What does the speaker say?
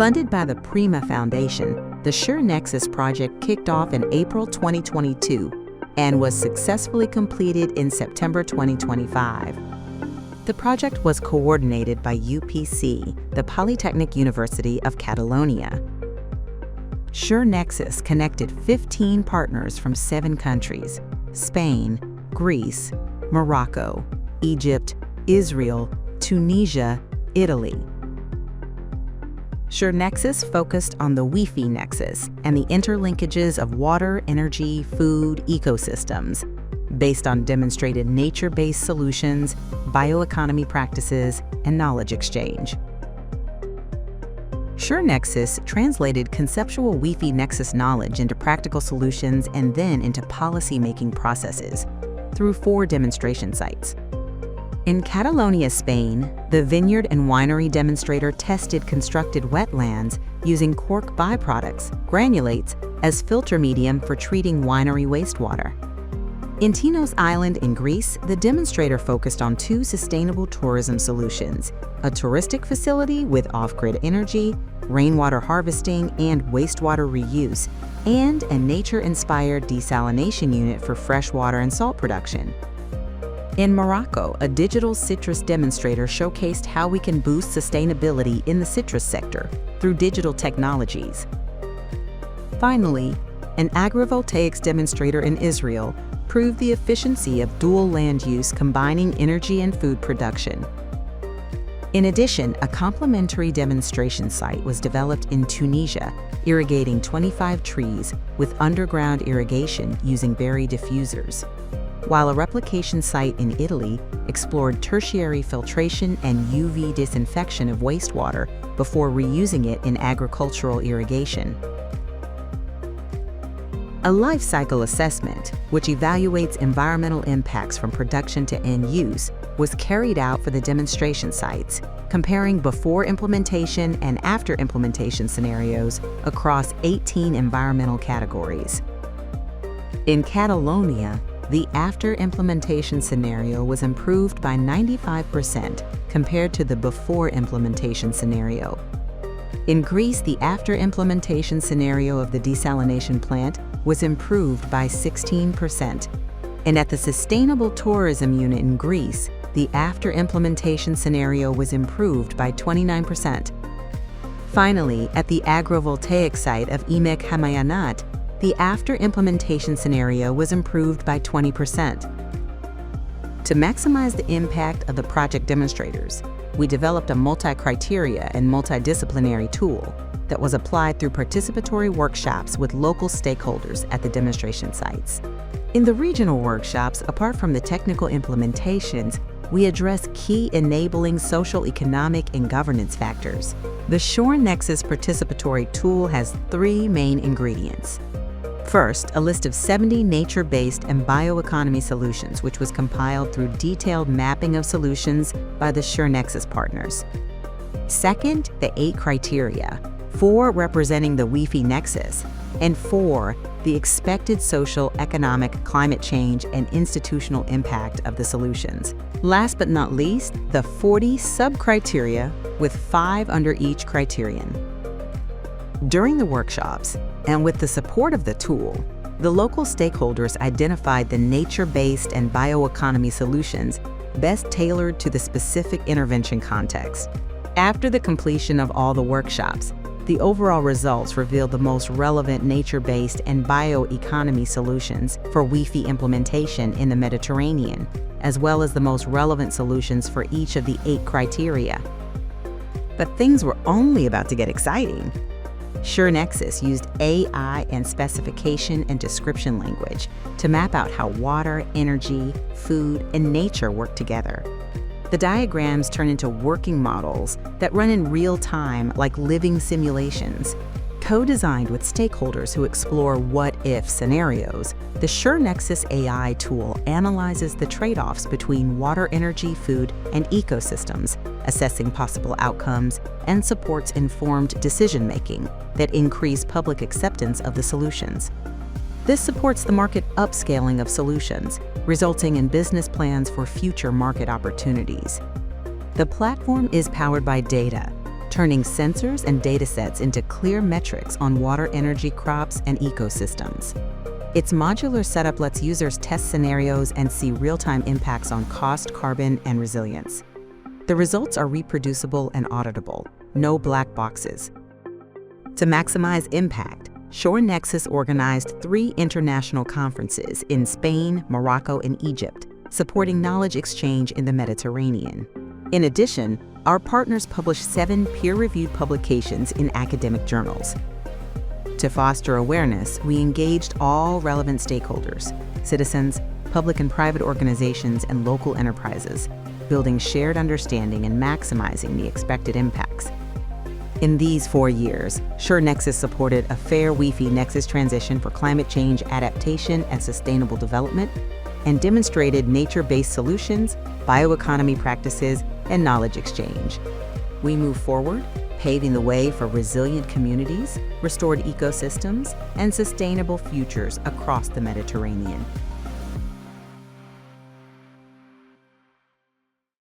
Funded by the PRIMA Foundation, the SureNexus project kicked off in April 2022 and was successfully completed in September 2025. The project was coordinated by UPC, the Polytechnic University of Catalonia. SureNexus connected 15 partners from 7 countries: Spain, Greece, Morocco, Egypt, Israel, Tunisia, Italy. SureNexus focused on the WEFE nexus and the interlinkages of water, energy, food, ecosystems, based on demonstrated nature-based solutions, bioeconomy practices, and knowledge exchange. SureNexus translated conceptual WEFE nexus knowledge into practical solutions and then into policy-making processes through 4 demonstration sites. In Catalonia, Spain, the vineyard and winery demonstrator tested constructed wetlands using cork byproducts, granulates, as filter medium for treating winery wastewater. In Tinos Island in Greece, the demonstrator focused on 2 sustainable tourism solutions: a touristic facility with off-grid energy, rainwater harvesting, and wastewater reuse, and a nature-inspired desalination unit for freshwater and salt production. In Morocco, a digital citrus demonstrator showcased how we can boost sustainability in the citrus sector through digital technologies. Finally, an agrivoltaics demonstrator in Israel proved the efficiency of dual land use combining energy and food production. In addition, a complementary demonstration site was developed in Tunisia, irrigating 25 trees with underground irrigation using berry diffusers, while a replication site in Italy explored tertiary filtration and UV disinfection of wastewater before reusing it in agricultural irrigation. A life cycle assessment, which evaluates environmental impacts from production to end use, was carried out for the demonstration sites, comparing before implementation and after implementation scenarios across 18 environmental categories. In Catalonia, the after implementation scenario was improved by 95% compared to the before implementation scenario. In Greece, the after implementation scenario of the desalination plant was improved by 16%. And at the Sustainable Tourism Unit in Greece, the after implementation scenario was improved by 29%. Finally, at the agrivoltaic site of Emek Hamayanat, the after implementation scenario was improved by 20%. To maximize the impact of the project demonstrators, we developed a multi-criteria and multidisciplinary tool that was applied through participatory workshops with local stakeholders at the demonstration sites. In the regional workshops, apart from the technical implementations, we address key enabling social, economic, and governance factors. The SureNexus participatory tool has 3 main ingredients. First, a list of 70 nature-based and bioeconomy solutions, which was compiled through detailed mapping of solutions by the SureNexus partners. Second, the 8 criteria, 4 representing the WEFE nexus, and 4, the expected social, economic, climate change, and institutional impact of the solutions. Last but not least, the 40 sub-criteria with 5 under each criterion. During the workshops, and with the support of the tool, the local stakeholders identified the nature-based and bioeconomy solutions best tailored to the specific intervention context. After the completion of all the workshops, the overall results revealed the most relevant nature-based and bioeconomy solutions for WEFE implementation in the Mediterranean, as well as the most relevant solutions for each of the 8 criteria. But things were only about to get exciting. SureNexus used AI and specification and description language to map out how water, energy, food, and nature work together. The diagrams turn into working models that run in real time like living simulations. Co-designed with stakeholders who explore what-if scenarios, the SureNexus AI tool analyzes the trade-offs between water, energy, food, and ecosystems, assessing possible outcomes, and supports informed decision-making that increase public acceptance of the solutions. This supports the market upscaling of solutions, resulting in business plans for future market opportunities. The platform is powered by data, turning sensors and datasets into clear metrics on water, energy, crops, and ecosystems. Its modular setup lets users test scenarios and see real-time impacts on cost, carbon, and resilience. The results are reproducible and auditable, no black boxes. To maximize impact, SureNexus organized 3 international conferences in Spain, Morocco, and Egypt, supporting knowledge exchange in the Mediterranean. In addition, our partners published 7 peer-reviewed publications in academic journals. To foster awareness, we engaged all relevant stakeholders, citizens, public and private organizations, and local enterprises, building shared understanding and maximizing the expected impacts. In these 4 years, SureNexus supported a fair WEFE Nexus transition for climate change adaptation and sustainable development, and demonstrated nature-based solutions, bioeconomy practices, and knowledge exchange. We move forward, paving the way for resilient communities, restored ecosystems, and sustainable futures across the Mediterranean.